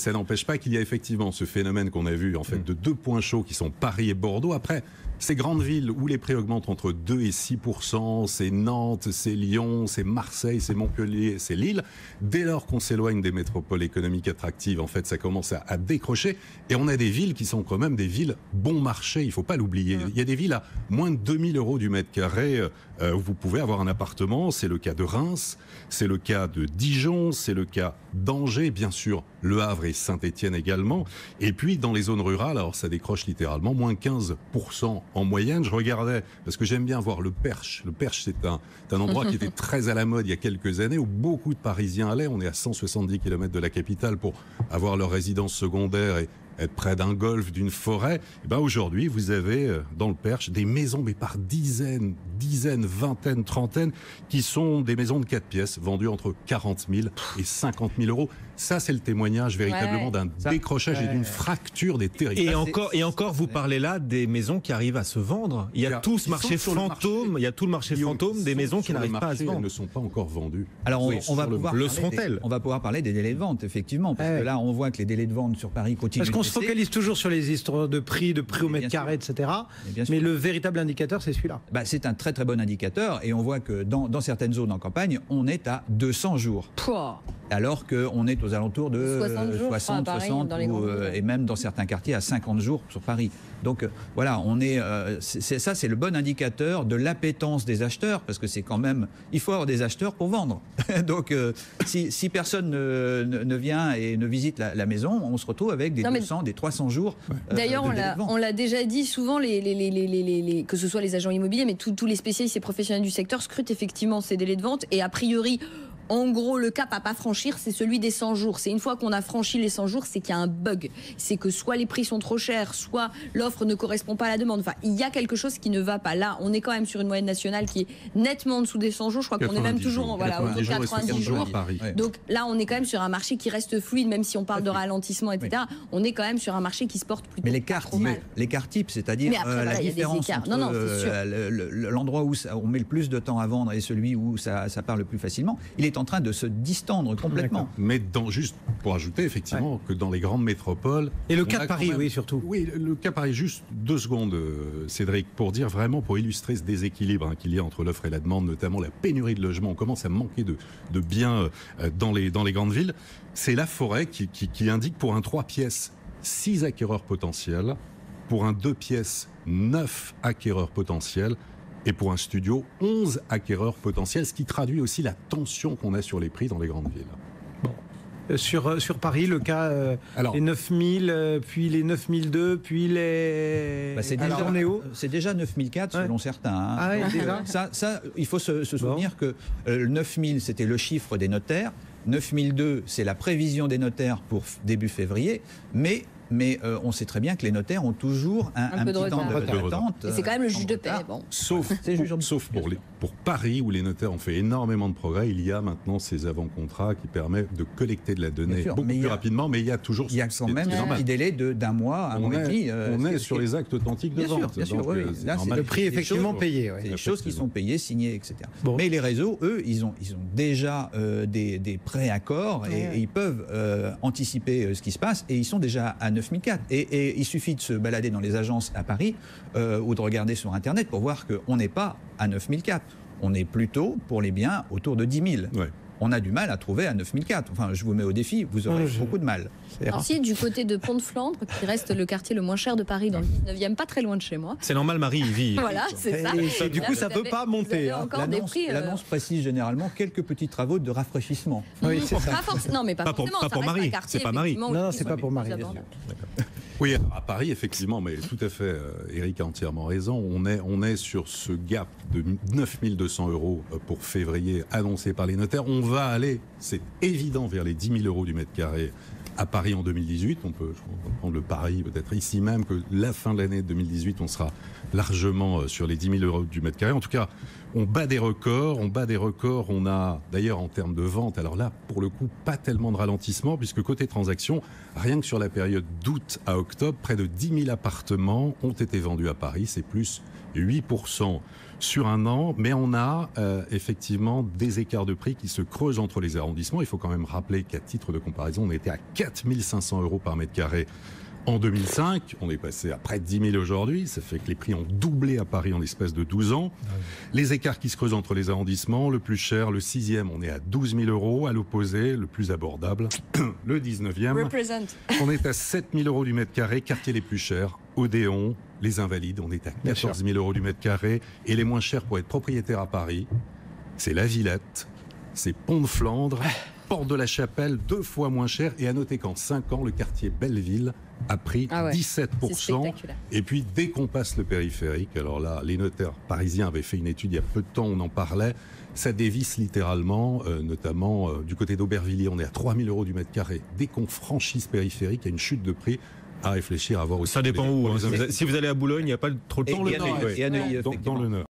Ça n'empêche pas qu'il y a effectivement ce phénomène qu'on a vu en fait de deux points chauds qui sont Paris et Bordeaux. Après, ces grandes villes où les prix augmentent entre 2 et 6%, c'est Nantes, c'est Lyon, c'est Marseille, c'est Montpellier, c'est Lille. Dès lors qu'on s'éloigne des métropoles économiques attractives, en fait, ça commence à décrocher. Et on a des villes qui sont quand même des villes bon marché, il ne faut pas l'oublier. Il y a des villes à moins de 2000 € du mètre carré où vous pouvez avoir un appartement. C'est le cas de Reims, c'est le cas de Dijon, c'est le cas d'Angers, bien sûr, Le Havre et Saint-Étienne également. Et puis, dans les zones rurales, alors ça décroche littéralement, moins 15% en moyenne. Je regardais, parce que j'aime bien voir le Perche. Le Perche, c'est un endroit qui était très à la mode il y a quelques années, où beaucoup de Parisiens allaient. On est à 170 km de la capitale pour avoir leur résidence secondaire et être près d'un golfe, d'une forêt. Et ben aujourd'hui, vous avez dans le Perche des maisons, mais par dizaines, vingtaines, trentaines, qui sont des maisons de 4 pièces, vendues entre 40 000 et 50 000 €. Ça, c'est le témoignage véritablement d'un décrochage et d'une fracture des territoires. Et encore, vous parlez là des maisons qui arrivent à se vendre. Il y a tout ce marché fantôme, il y a tout le marché fantôme des maisons qui n'arrivent pas à se vendre. Elles ne sont pas encore vendues. Alors, on va pouvoir parler des délais de vente, effectivement, parce que là, on voit que les délais de vente sur Paris continuent. Parce qu'on se focalise toujours sur les histoires de prix au mètre carré, etc. Mais le véritable indicateur, c'est celui-là. C'est un très très bon indicateur, et on voit que dans certaines zones en campagne, on est à 200 jours. Pouah. Alors qu'on est aux alentours de 60 et même dans certains quartiers à 50 jours sur Paris. Donc voilà, c'est le bon indicateur de l'appétence des acheteurs, parce que c'est quand même, il faut avoir des acheteurs pour vendre. Donc si personne ne vient et ne visite la maison, on se retrouve avec des 200, des 300 jours. D'ailleurs, on l'a déjà dit souvent, que ce soit les agents immobiliers, mais tous les spécialistes et professionnels du secteur scrutent effectivement ces délais de vente, et a priori, en gros, le cap à pas franchir, c'est celui des 100 jours. C'est une fois qu'on a franchi les 100 jours, c'est qu'il y a un bug. C'est que soit les prix sont trop chers, soit l'offre ne correspond pas à la demande. Enfin, il y a quelque chose qui ne va pas. Là, on est quand même sur une moyenne nationale qui est nettement en dessous des 100 jours. Je crois qu'on est même toujours autour de 90 jours. Donc là, on est quand même sur un marché qui reste fluide, même si on parle de ralentissement, etc. On est quand même sur un marché qui se porte plutôt. Mais l'écart type, c'est-à-dire la différence entre l'endroit où on met le plus de temps à vendre et celui où ça part le plus facilement, il est en train de se distendre complètement. Mais juste pour ajouter effectivement que dans les grandes métropoles... Et le cas de Paris, oui, surtout. Oui, le cas de Paris, juste 2 secondes, Cédric, pour dire vraiment, pour illustrer ce déséquilibre qu'il y a entre l'offre et la demande, notamment la pénurie de logements. On commence à manquer de biens dans les grandes villes. C'est la Forêt qui indique pour un 3 pièces, 6 acquéreurs potentiels, pour un 2 pièces, 9 acquéreurs potentiels, et pour un studio, 11 acquéreurs potentiels, ce qui traduit aussi la tension qu'on a sur les prix dans les grandes villes. Bon. Sur Paris, le cas, les 9000, puis les 9002, puis les... c'est déjà 9004 selon certains. Ça, il faut se souvenir que 9000, c'était le chiffre des notaires. 9002, c'est la prévision des notaires pour début février, mais on sait très bien que les notaires ont toujours un petit temps d'attente. Et c'est quand même le juge de paix. Bon. Sauf pour Paris, où les notaires ont fait énormément de progrès. Il y a maintenant ces avant-contrats qui permettent de collecter de la donnée beaucoup plus rapidement, mais il y a toujours... Il y a quand même un petit délai d'un mois, un mois et demi. On est sur les actes authentiques de vente. Bien sûr, là, c'est le prix effectivement payé. C'est des choses qui sont payées, signées, etc. Mais les réseaux, eux, ils ont déjà des pré-accords et ils peuvent anticiper ce qui se passe, et ils sont déjà à 9004. Et il suffit de se balader dans les agences à Paris ou de regarder sur Internet pour voir qu'on n'est pas à 9004. On est plutôt, pour les biens, autour de 10 000. Ouais. On a du mal à trouver à 9004. Enfin, je vous mets au défi, vous aurez beaucoup de mal. Ensuite, du côté de Pont-de-Flandre, qui reste le quartier le moins cher de Paris, dans le 19e, pas très loin de chez moi. C'est normal, Marie y vit. Voilà, c'est ça. Et du coup, ça ne peut pas monter. L'annonce précise généralement quelques petits travaux de rafraîchissement. Oui, c'est ça. Non, mais pas forcément. Pas pour Marie. C'est pas Marie. Non, c'est pas pour Marie. Oui, à Paris, effectivement, mais tout à fait, Eric a entièrement raison. On est sur ce gap de 9200 € pour février annoncé par les notaires. On va aller, c'est évident, vers les 10 000 € du mètre carré à Paris en 2018. On peut prendre le pari, peut-être ici même, que la fin de l'année 2018, on sera largement sur les 10 000 € du mètre carré. En tout cas, on bat des records. On a, d'ailleurs, en termes de vente, alors là, pour le coup, pas tellement de ralentissement, puisque côté transactions, rien que sur la période d'août à octobre, près de 10 000 appartements ont été vendus à Paris. C'est plus 8% sur un an, mais on a effectivement des écarts de prix qui se creusent entre les arrondissements. Il faut quand même rappeler qu'à titre de comparaison, on était à 4 500 € par mètre carré en 2005. On est passé à près de 10 000 aujourd'hui. Ça fait que les prix ont doublé à Paris en l'espace de 12 ans. Les écarts qui se creusent entre les arrondissements, le plus cher, le 6e, on est à 12 000 €. À l'opposé, le plus abordable, le 19e, on est à 7 000 € du mètre carré. Quartiers les plus chers, Odéon, les Invalides, on est à 14 000 € du mètre carré. Et les moins chers pour être propriétaire à Paris, c'est la Villette, c'est Pont de Flandre, Porte de la Chapelle, 2 fois moins cher. Et à noter qu'en 5 ans, le quartier Belleville a pris 17%. Et puis, dès qu'on passe le périphérique, alors là, les notaires parisiens avaient fait une étude il y a peu de temps, on en parlait, ça dévisse littéralement, notamment du côté d'Aubervilliers, on est à 3 000 € du mètre carré. Dès qu'on franchit ce périphérique, il y a une chute de prix à réfléchir, à voir aussi. Ça dépend où. Si vous allez à Boulogne, il n'y a pas trop de temps. Dans le Nord.